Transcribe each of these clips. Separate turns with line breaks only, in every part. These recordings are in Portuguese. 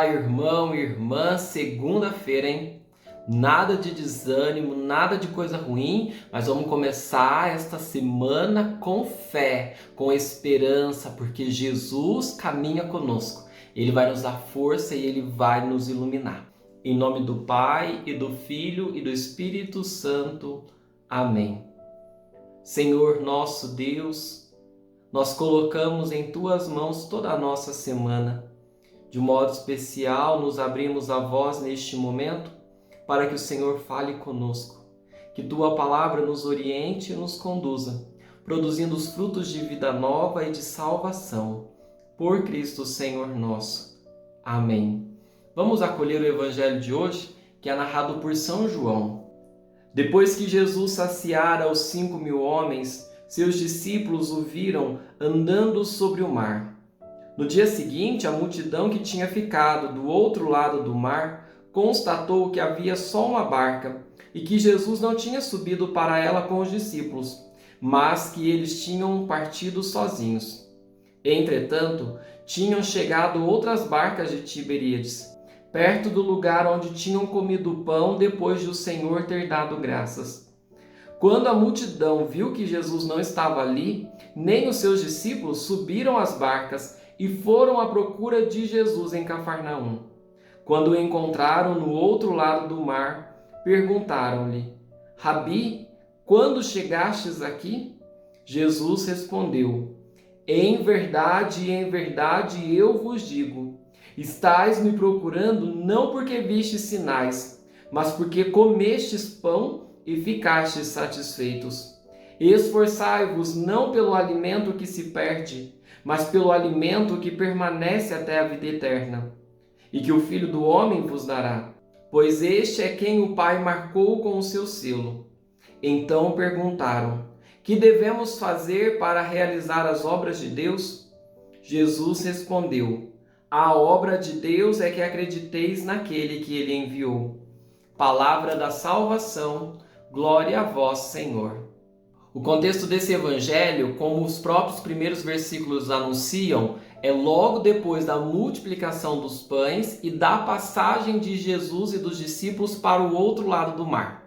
Olá, irmão e irmã, segunda-feira, hein? Nada de desânimo, nada de coisa ruim, mas vamos começar esta semana com fé, com esperança, porque Jesus caminha conosco. Ele vai nos dar força e Ele vai nos iluminar. Em nome do Pai, e do Filho, e do Espírito Santo. Amém. Senhor nosso Deus, nós colocamos em Tuas mãos toda a nossa semana. De modo especial, nos abrimos a Vós neste momento para que o Senhor fale conosco, que Tua palavra nos oriente e nos conduza, produzindo os frutos de vida nova e de salvação. Por Cristo Senhor nosso. Amém. Vamos acolher o Evangelho de hoje, que é narrado por São João. Depois que Jesus saciara os 5.000 homens, seus discípulos o viram andando sobre o mar. No dia seguinte, a multidão que tinha ficado do outro lado do mar constatou que havia só uma barca e que Jesus não tinha subido para ela com os discípulos, mas que eles tinham partido sozinhos. Entretanto, tinham chegado outras barcas de Tiberíades, perto do lugar onde tinham comido o pão depois de o Senhor ter dado graças. Quando a multidão viu que Jesus não estava ali, nem os seus discípulos, subiram às barcas e foram à procura de Jesus em Cafarnaum. Quando o encontraram no outro lado do mar, perguntaram-lhe: Rabi, quando chegastes aqui? Jesus respondeu: em verdade, eu vos digo, estais me procurando não porque vistes sinais, mas porque comestes pão e ficastes satisfeitos. Esforçai-vos não pelo alimento que se perde, mas pelo alimento que permanece até a vida eterna, e que o Filho do Homem vos dará, pois este é quem o Pai marcou com o seu selo. Então perguntaram: que devemos fazer para realizar as obras de Deus? Jesus respondeu: a obra de Deus é que acrediteis naquele que Ele enviou. Palavra da salvação, glória a vós, Senhor. O contexto desse evangelho, como os próprios primeiros versículos anunciam, é logo depois da multiplicação dos pães e da passagem de Jesus e dos discípulos para o outro lado do mar.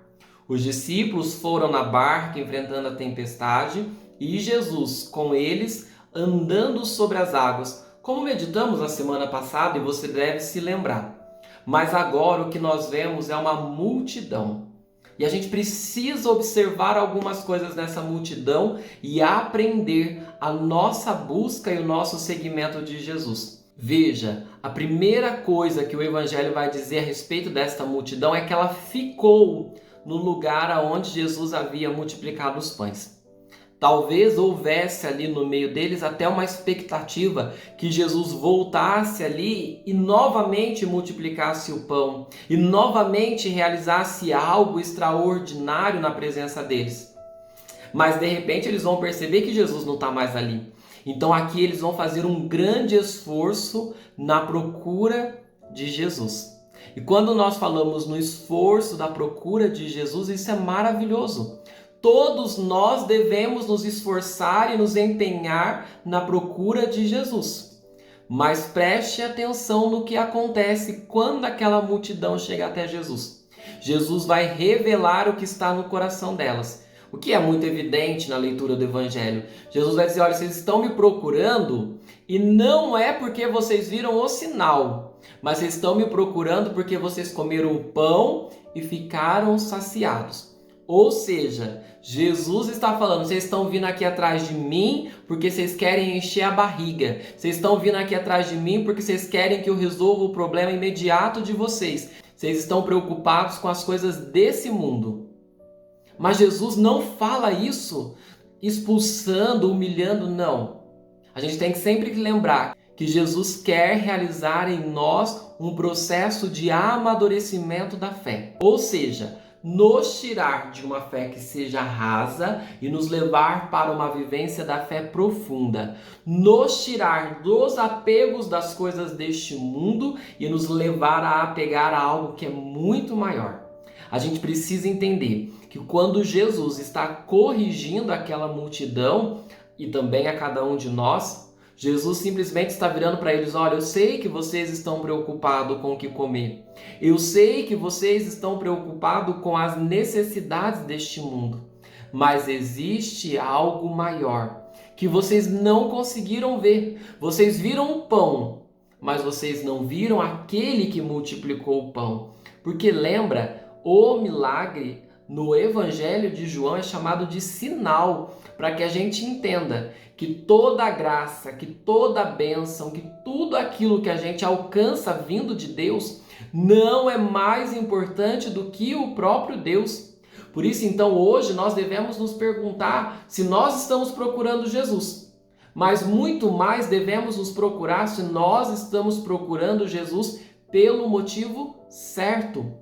Os discípulos foram na barca enfrentando a tempestade e Jesus com eles andando sobre as águas, como meditamos na semana passada e você deve se lembrar. Mas agora o que nós vemos é uma multidão. E a gente precisa observar algumas coisas nessa multidão e aprender a nossa busca e o nosso seguimento de Jesus. Veja, a primeira coisa que o Evangelho vai dizer a respeito desta multidão é que ela ficou no lugar onde Jesus havia multiplicado os pães. Talvez houvesse ali no meio deles até uma expectativa que Jesus voltasse ali e novamente multiplicasse o pão e novamente realizasse algo extraordinário na presença deles. Mas de repente eles vão perceber que Jesus não está mais ali. Então aqui eles vão fazer um grande esforço na procura de Jesus. E quando nós falamos no esforço da procura de Jesus, isso é maravilhoso. Todos nós devemos nos esforçar e nos empenhar na procura de Jesus. Mas preste atenção no que acontece quando aquela multidão chega até Jesus. Jesus vai revelar o que está no coração delas, o que é muito evidente na leitura do Evangelho. Jesus vai dizer: olha, vocês estão me procurando e não é porque vocês viram o sinal, mas vocês estão me procurando porque vocês comeram o pão e ficaram saciados. Ou seja, Jesus está falando: vocês estão vindo aqui atrás de mim porque vocês querem encher a barriga. Vocês estão vindo aqui atrás de mim porque vocês querem que eu resolva o problema imediato de vocês. Vocês estão preocupados com as coisas desse mundo. Mas Jesus não fala isso expulsando, humilhando, não. A gente tem que sempre lembrar que Jesus quer realizar em nós um processo de amadurecimento da fé. Ou seja, nos tirar de uma fé que seja rasa e nos levar para uma vivência da fé profunda. Nos tirar dos apegos das coisas deste mundo e nos levar a apegar a algo que é muito maior. A gente precisa entender que quando Jesus está corrigindo aquela multidão e também a cada um de nós, Jesus simplesmente está virando para eles: olha, eu sei que vocês estão preocupados com o que comer. Eu sei que vocês estão preocupados com as necessidades deste mundo. Mas existe algo maior que vocês não conseguiram ver. Vocês viram o pão, mas vocês não viram aquele que multiplicou o pão. Porque lembra, o milagre no Evangelho de João é chamado de sinal, para que a gente entenda que toda a graça, que toda a bênção, que tudo aquilo que a gente alcança vindo de Deus não é mais importante do que o próprio Deus. Por isso, então, hoje nós devemos nos perguntar se nós estamos procurando Jesus. Mas muito mais devemos nos procurar se nós estamos procurando Jesus pelo motivo certo.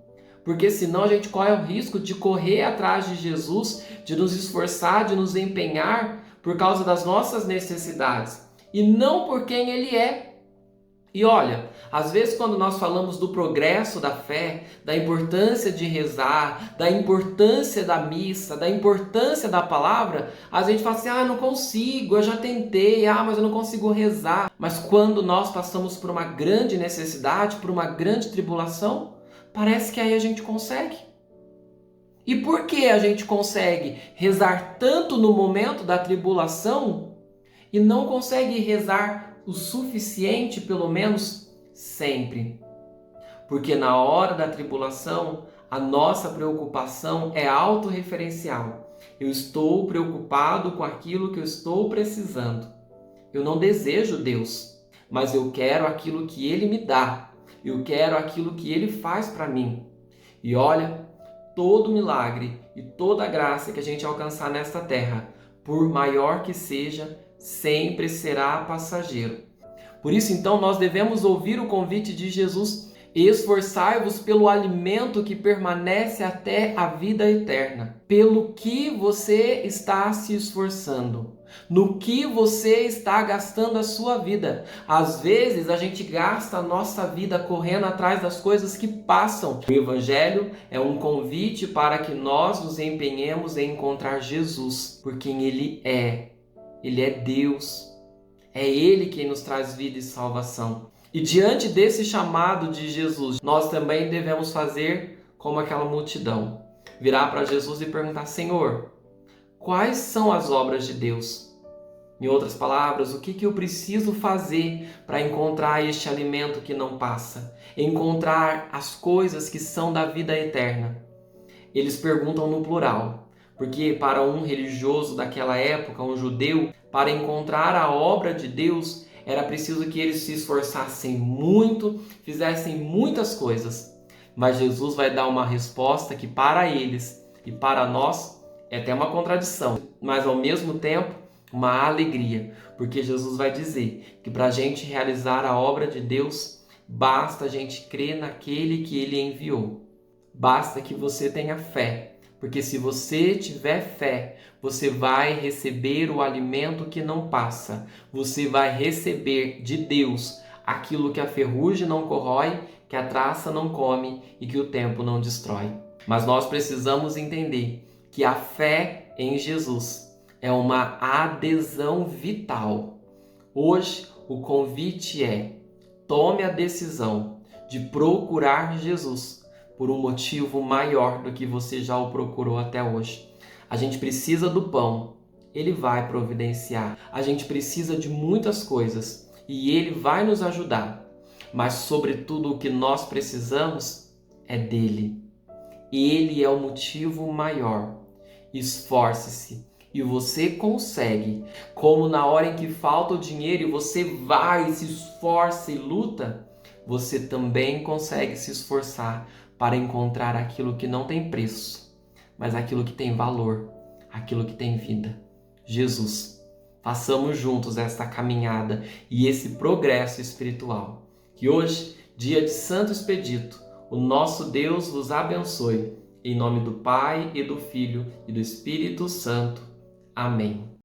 Porque senão a gente corre o risco de correr atrás de Jesus, de nos esforçar, de nos empenhar por causa das nossas necessidades e não por quem Ele é. E olha, às vezes quando nós falamos do progresso da fé, da importância de rezar, da importância da missa, da importância da palavra, a gente fala assim: ah, eu não consigo, eu já tentei, mas eu não consigo rezar. Mas quando nós passamos por uma grande necessidade, por uma grande tribulação, parece que aí a gente consegue. E por que a gente consegue rezar tanto no momento da tribulação e não consegue rezar o suficiente, pelo menos, sempre? Porque na hora da tribulação, a nossa preocupação é autorreferencial. Eu estou preocupado com aquilo que eu estou precisando. Eu não desejo Deus, mas eu quero aquilo que Ele me dá. Eu quero aquilo que Ele faz para mim. E olha, todo milagre e toda graça que a gente alcançar nesta terra, por maior que seja, sempre será passageiro. Por isso, então, nós devemos ouvir o convite de Jesus: esforçai-vos pelo alimento que permanece até a vida eterna. Pelo que você está se esforçando? No que você está gastando a sua vida? Às vezes a gente gasta a nossa vida correndo atrás das coisas que passam. O Evangelho é um convite para que nós nos empenhemos em encontrar Jesus, por quem Ele é. Ele é Deus. É Ele quem nos traz vida e salvação. E diante desse chamado de Jesus, nós também devemos fazer como aquela multidão. Virar para Jesus e perguntar: Senhor, quais são as obras de Deus? Em outras palavras, o que eu preciso fazer para encontrar este alimento que não passa? Encontrar as coisas que são da vida eterna? Eles perguntam no plural, porque para um religioso daquela época, um judeu, para encontrar a obra de Deus, era preciso que eles se esforçassem muito, fizessem muitas coisas. Mas Jesus vai dar uma resposta que para eles e para nós é até uma contradição, mas ao mesmo tempo uma alegria, porque Jesus vai dizer que para a gente realizar a obra de Deus, basta a gente crer naquele que Ele enviou. Basta que você tenha fé, porque se você tiver fé, você vai receber o alimento que não passa. Você vai receber de Deus aquilo que a ferrugem não corrói, que a traça não come e que o tempo não destrói. Mas nós precisamos entender que a fé em Jesus é uma adesão vital. Hoje o convite é: tome a decisão de procurar Jesus por um motivo maior do que você já o procurou até hoje. A gente precisa do pão, Ele vai providenciar. A gente precisa de muitas coisas e Ele vai nos ajudar. Mas sobretudo o que nós precisamos é dele. Ele é o motivo maior. Esforce-se e você consegue. Como na hora em que falta o dinheiro e você vai, se esforça e luta, você também consegue se esforçar para encontrar aquilo que não tem preço, mas aquilo que tem valor, aquilo que tem vida. Jesus. Façamos juntos esta caminhada e esse progresso espiritual. Que hoje, dia de Santo Expedito, o nosso Deus vos abençoe. Em nome do Pai, e do Filho, e do Espírito Santo. Amém.